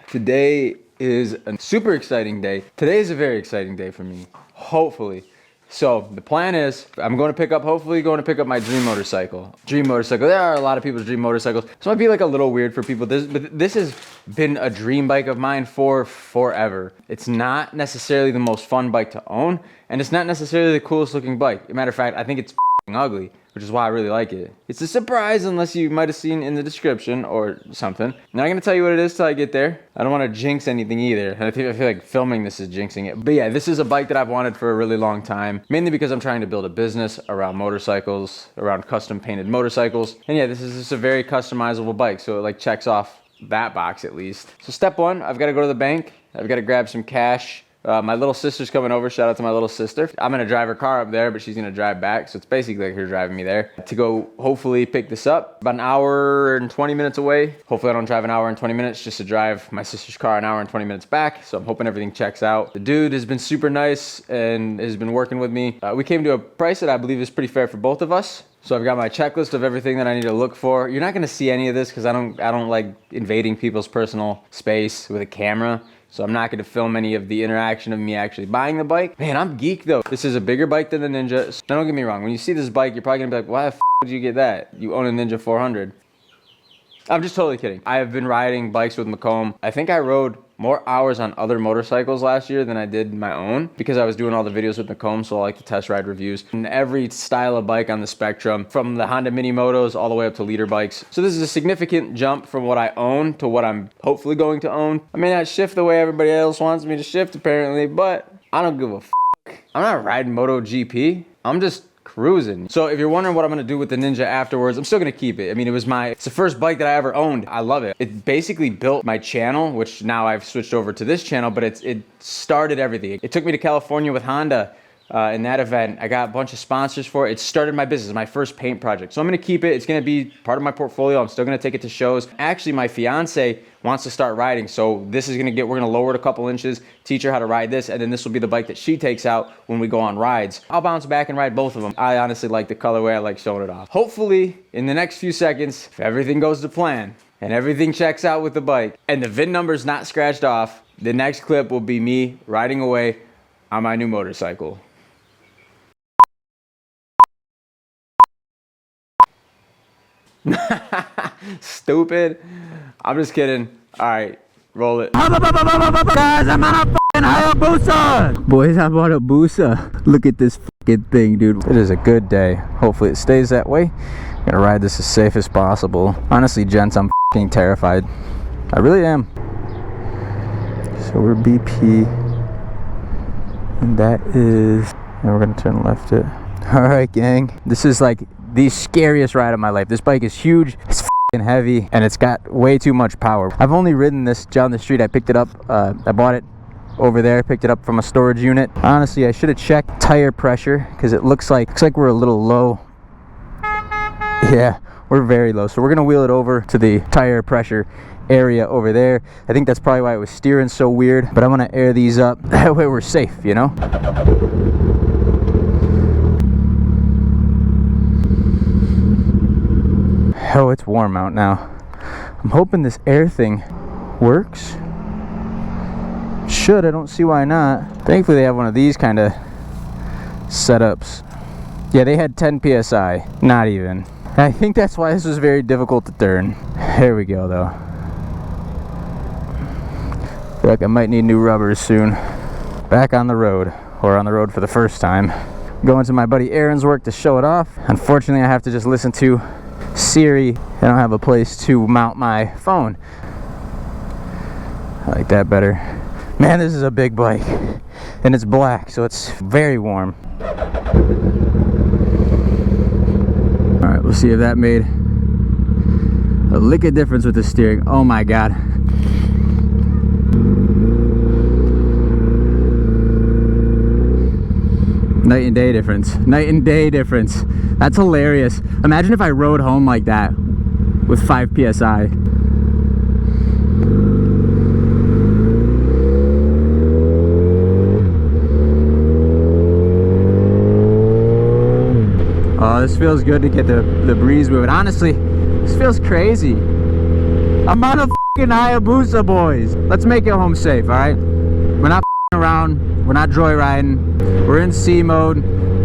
Today is a super exciting day. Today is a very exciting day for me, hopefully. So the plan is I'm hopefully going to pick up my dream motorcycle. Dream motorcycle, there are a lot of people's dream motorcycles. This might be like a little weird for people, but this has been a dream bike of mine for forever. It's not necessarily the most fun bike to own, and it's not necessarily the coolest looking bike. As a matter of fact, I think it's ugly, which is why I really like it. It's a surprise unless you might have seen in the description or something. I'm not gonna tell you what it is till I get there. I don't wanna jinx anything either. I feel like filming this is jinxing it. But yeah, this is a bike that I've wanted for a really long time, mainly because I'm trying to build a business around motorcycles, around custom painted motorcycles. And yeah, this is just a very customizable bike, so it like checks off that box at least. So step one, I've gotta go to the bank. I've gotta grab some cash. My little sister's coming over. Shout out to my little sister. I'm gonna drive her car up there, but she's gonna drive back. So it's basically like her driving me there to go hopefully pick this up. About an hour and 20 minutes away. Hopefully I don't drive an hour and 20 minutes just to drive my sister's car an hour and 20 minutes back. So I'm hoping everything checks out. The dude has been super nice and has been working with me. We came to a price that I believe is pretty fair for both of us. So I've got my checklist of everything that I need to look for. You're not gonna see any of this because I don't like invading people's personal space with a camera. So I'm not gonna film any of the interaction of me actually buying the bike. Man, I'm geek though. This is a bigger bike than the Ninja. Now don't get me wrong, when you see this bike, you're probably gonna be like, why the f would you get that? You own a Ninja 400. I'm just totally kidding. I have been riding bikes with Macomb. I think I rode more hours on other motorcycles last year than I did my own because I was doing all the videos with Macomb, so I like to test ride reviews. And every style of bike on the spectrum, from the Honda Mini Motos all the way up to leader bikes. So this is a significant jump from what I own to what I'm hopefully going to own. I may not shift the way everybody else wants me to shift apparently, but I don't give a f. I'm not riding MotoGP. I'm just cruising. So if you're wondering what I'm gonna do with the Ninja afterwards, I'm still gonna keep it. I mean, it's the first bike that I ever owned. I love it. It basically built my channel, which now I've switched over to this channel, but it started everything. It took me to California with Honda in that event. I got a bunch of sponsors for it. It started my business, my first paint project. So I'm gonna keep it. It's gonna be part of my portfolio. I'm still gonna take it to shows. Actually, my fiance wants to start riding, so this is we're gonna lower it a couple inches, teach her how to ride this, and then this will be the bike that she takes out when we go on rides. I'll bounce back and ride both of them. I honestly like the colorway. I like showing it off. Hopefully, in the next few seconds, if everything goes to plan and everything checks out with the bike and the VIN number's not scratched off, the next clip will be me riding away on my new motorcycle. Stupid. I'm just kidding. All right, roll it. Guys, I'm on a fucking Hayabusa. Boys, I bought a Busa. Look at this fucking thing, dude. It is a good day. Hopefully it stays that way. I'm gonna ride this as safe as possible. Honestly, gents, I'm fucking terrified. I really am. So we're BP. And that is... And we're gonna turn left it. All right, gang. This is like the scariest ride of my life. This bike is huge, it's f***ing heavy, and it's got way too much power. I've only ridden this down the street. I picked it up, I bought it over there, picked it up from a storage unit. Honestly, I should have checked tire pressure because it looks like we're a little low. Yeah, we're very low. So we're gonna wheel it over to the tire pressure area over there. I think that's probably why it was steering so weird, but I'm gonna air these up. That way we're safe, you know? Oh, it's warm out now. I'm hoping this air thing works. Should, I don't see why not. Thankfully they have one of these kind of setups. Yeah, they had 10 PSI, not even. I think that's why this was very difficult to turn. There we go though. I feel like I might need new rubbers soon. Back on the road, or on the road for the first time. Going to my buddy Aaron's work to show it off. Unfortunately, I have to just listen to Siri. I don't have a place to mount my phone. I like that better. Man, this is a big bike, and it's black, so it's very warm. All right, we'll see if that made a lick of difference with the steering. Oh my God. Night and day difference. Night and day difference. That's hilarious. Imagine if I rode home like that with 5 PSI. Oh, this feels good to get the breeze moving. Honestly, this feels crazy. I'm on a f***ing Hayabusa, boys. Let's make it home safe, all right? We're not f***ing around. We're not joyriding. We're in C mode.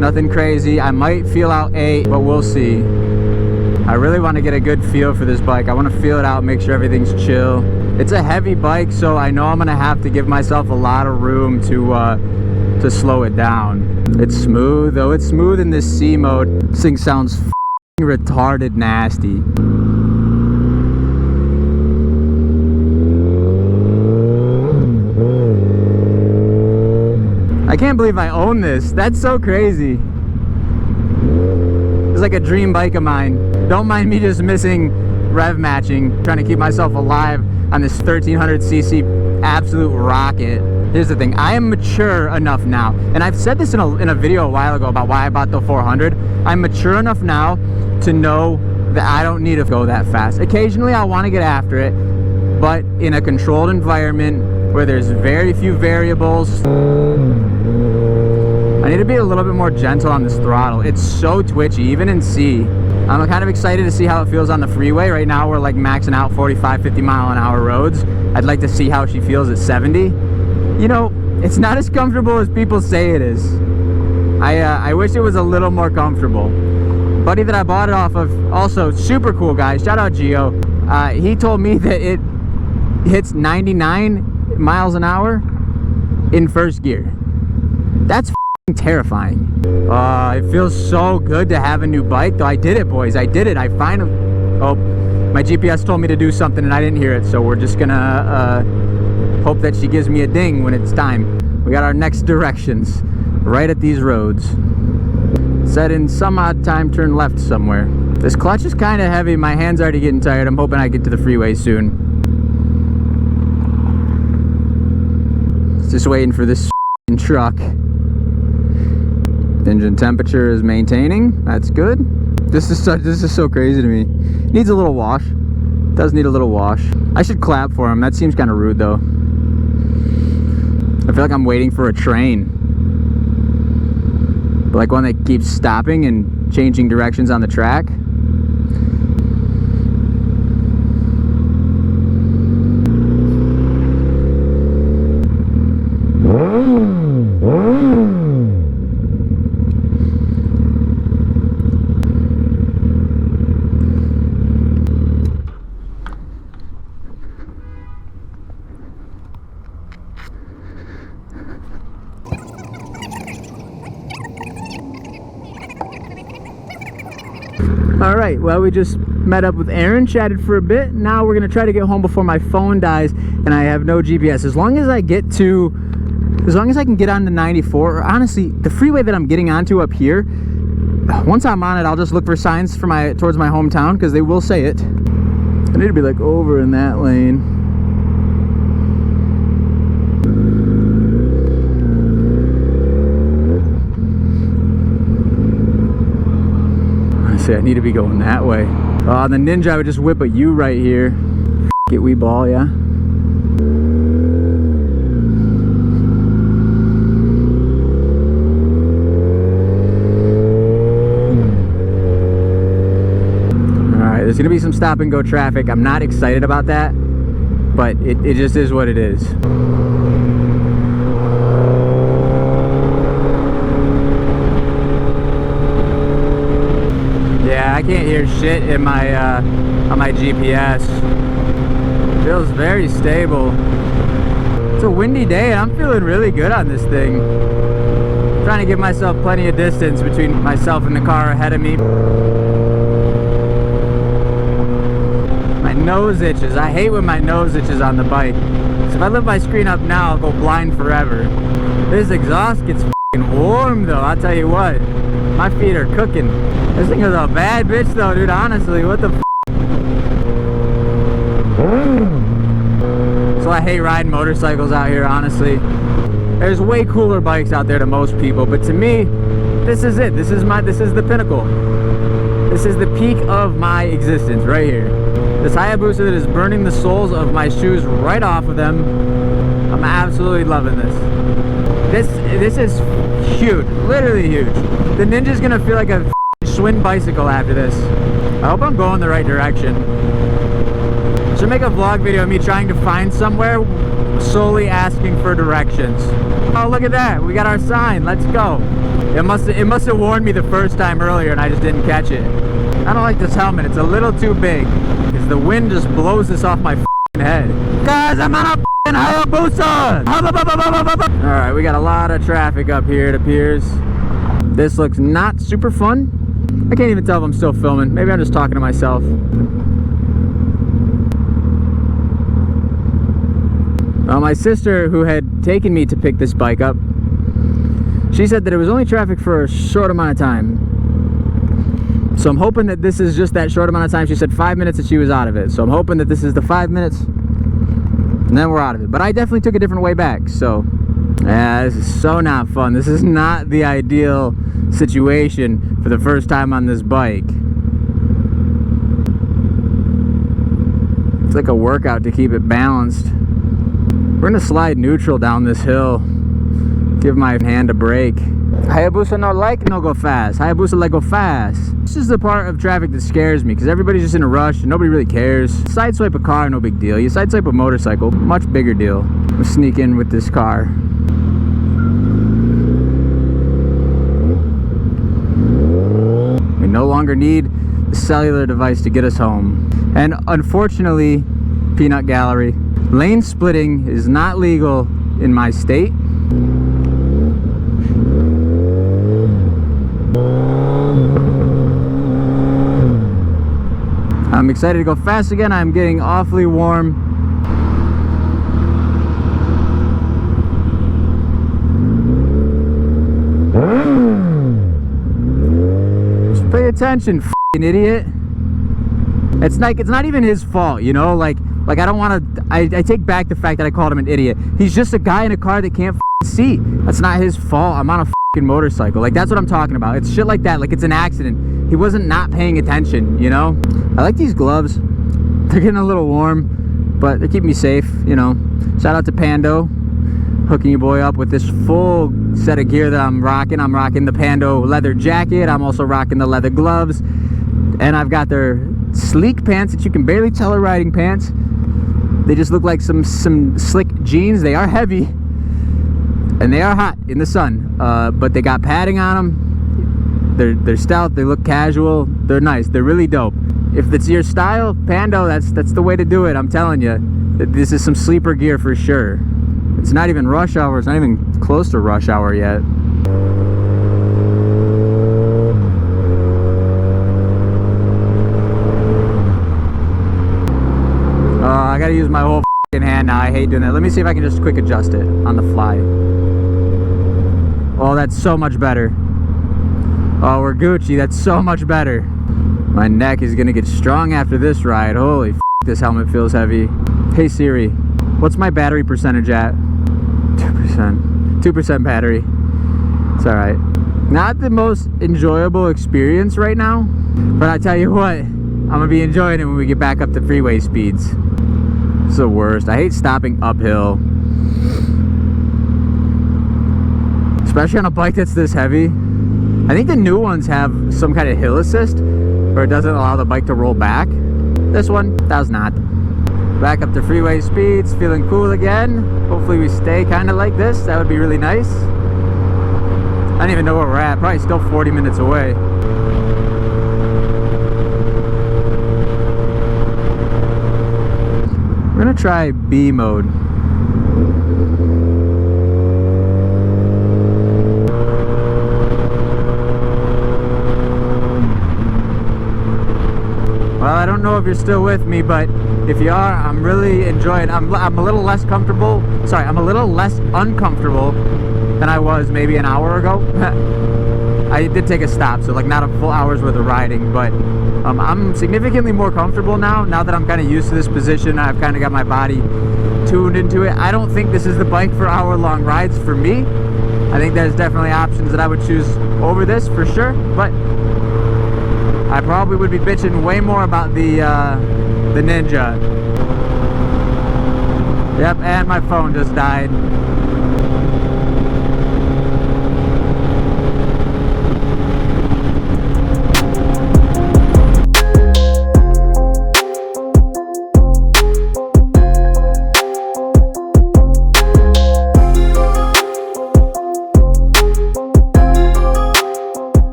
Nothing crazy. I might feel out A, but we'll see. I really want to get a good feel for this bike. I want to feel it out, make sure everything's chill. It's a heavy bike, so I know I'm going to have to give myself a lot of room to slow it down. It's smooth, though. It's smooth in this C mode. This thing sounds f***ing retarded nasty. I can't believe I own this. That's so crazy. It's like a dream bike of mine. Don't mind me just missing rev matching, trying to keep myself alive on this 1300cc absolute rocket. Here's the thing, I am mature enough now, and I've said this in a video a while ago about why I bought the 400. I'm mature enough now to know that I don't need to go that fast. Occasionally I want to get after it, but in a controlled environment where there's very few variables, I need to be a little bit more gentle on this throttle. It's so twitchy, even in C. I'm kind of excited to see how it feels on the freeway. Right now we're like maxing out 45, 50 mile an hour roads. I'd like to see how she feels at 70. You know, it's not as comfortable as people say it is. I wish it was a little more comfortable. Buddy that I bought it off of, also super cool guy, shout out Gio. He told me that it hits 99 miles an hour in first gear. That's terrifying. It feels so good to have a new bike, though. I did it, boys. I did it. I finally... Oh, my GPS told me to do something and I didn't hear it, so we're just gonna hope that she gives me a ding when it's time. We got our next directions right at these roads. Said in some odd time, turn left somewhere. This clutch is kind of heavy. My hand's already getting tired. I'm hoping I get to the freeway soon. Just waiting for this truck. Engine temperature is maintaining. That's good. This is so crazy to me. Needs a little wash. Does need a little wash. I should clap for him. That seems kind of rude though. I feel like I'm waiting for a train. But like one that keeps stopping and changing directions on the track. Alright, well, we just met up with Aaron, chatted for a bit. Now we're gonna try to get home before my phone dies and I have no GPS. As long as I can get on the 94, or honestly, the freeway that I'm getting onto up here, once I'm on it, I'll just look for signs for towards my hometown, because they will say it. I need to be like over in that lane. I need to be going that way. On the Ninja, I would just whip a U right here. Get wee ball, yeah. Alright, there's gonna be some stop and go traffic. I'm not excited about that, but it just is what it is. I can't hear shit in my on my GPS. Feels very stable. It's a windy day and I'm feeling really good on this thing. Trying to give myself plenty of distance between myself and the car ahead of me. My nose itches. I hate when my nose itches on the bike. So if I lift my screen up now, I'll go blind forever. This exhaust gets f***ing warm though, I'll tell you what. My feet are cooking. This thing is a bad bitch though, dude, honestly, what the f***? So I hate riding motorcycles out here, honestly. There's way cooler bikes out there to most people, but to me, this is it. This is the pinnacle. This is the peak of my existence right here. This Hayabusa that is burning the soles of my shoes right off of them. I'm absolutely loving this. This is huge, literally huge. The Ninja's gonna feel like a Schwinn bicycle after this. I hope I'm going the right direction. Should make a vlog video of me trying to find somewhere, solely asking for directions. Oh, look at that. We got our sign. Let's go. It must have warned me the first time earlier and I just didn't catch it. I don't like this helmet. It's a little too big because the wind just blows this off my head. Guys, I'm on a Hayabusa! Alright, we got a lot of traffic up here, it appears. This looks not super fun. I can't even tell if I'm still filming. Maybe I'm just talking to myself. Well, my sister, who had taken me to pick this bike up, she said that it was only traffic for a short amount of time. So I'm hoping that this is just that short amount of time. She said 5 minutes and she was out of it. So I'm hoping that this is the 5 minutes and then we're out of it. But I definitely took a different way back. So, yeah, this is so not fun. This is not the ideal situation for the first time on this bike. It's like a workout to keep it balanced. We're gonna slide neutral down this hill. Give my hand a break. Hayabusa no like no go fast. Hayabusa like go fast. This is the part of traffic that scares me because everybody's just in a rush and nobody really cares. Sideswipe a car, no big deal. You sideswipe a motorcycle, much bigger deal. We'll sneak in with this car. We no longer need the cellular device to get us home. And unfortunately, peanut gallery, lane splitting is not legal in my state. I'm excited to go fast again. I'm getting awfully warm. Just pay attention, f***ing idiot. It's like, it's not even his fault, you know? Like I don't want to, I take back the fact that I called him an idiot. He's just a guy in a car that can't see. That's not his fault. I'm on a motorcycle. Like, that's what I'm talking about. It's shit like that. Like, it's an accident. He wasn't not paying attention, you know? I like these gloves. They're getting a little warm, but they're keeping me safe, you know? Shout out to Pando, hooking your boy up with this full set of gear that I'm rocking. I'm rocking the Pando leather jacket. I'm also rocking the leather gloves. And I've got their sleek pants that you can barely tell are riding pants. They just look like some slick jeans. They are heavy. And they are hot in the sun, but they got padding on them. They're stout, they look casual, they're nice, they're really dope. If it's your style, Pando, that's the way to do it. I'm telling you, this is some sleeper gear for sure. It's not even rush hour, it's not even close to rush hour yet. I gotta use my whole hand now. I hate doing that. Let me see if I can just quick adjust it on the fly. Oh, that's so much better. Oh, we're Gucci. That's so much better. My neck is gonna get strong after this ride. Holy f***, this helmet feels heavy. Hey Siri, what's my battery percentage at? 2%. 2% battery. It's alright. Not the most enjoyable experience right now, but I tell you what, I'm gonna be enjoying it when we get back up to freeway speeds. It's the worst. I hate stopping uphill. Especially on a bike that's this heavy. I think the new ones have some kind of hill assist where it doesn't allow the bike to roll back. This one does not. Back up to freeway speeds, feeling cool again. Hopefully we stay kind of like this. That would be really nice. I don't even know where we're at. Probably still 40 minutes away. We're gonna try B mode. Well, I don't know if you're still with me, but if you are, I'm really enjoying. I'm a little less comfortable. Sorry, I'm a little less uncomfortable than I was maybe an hour ago. I did take a stop, so like not a full hour's worth of riding, but I'm significantly more comfortable now that I'm kind of used to this position. I've kind of got my body tuned into it. I don't think this is the bike for hour-long rides for me. I think there's definitely options that I would choose over this for sure, but I probably would be bitching way more about the Ninja. Yep, and my phone just died.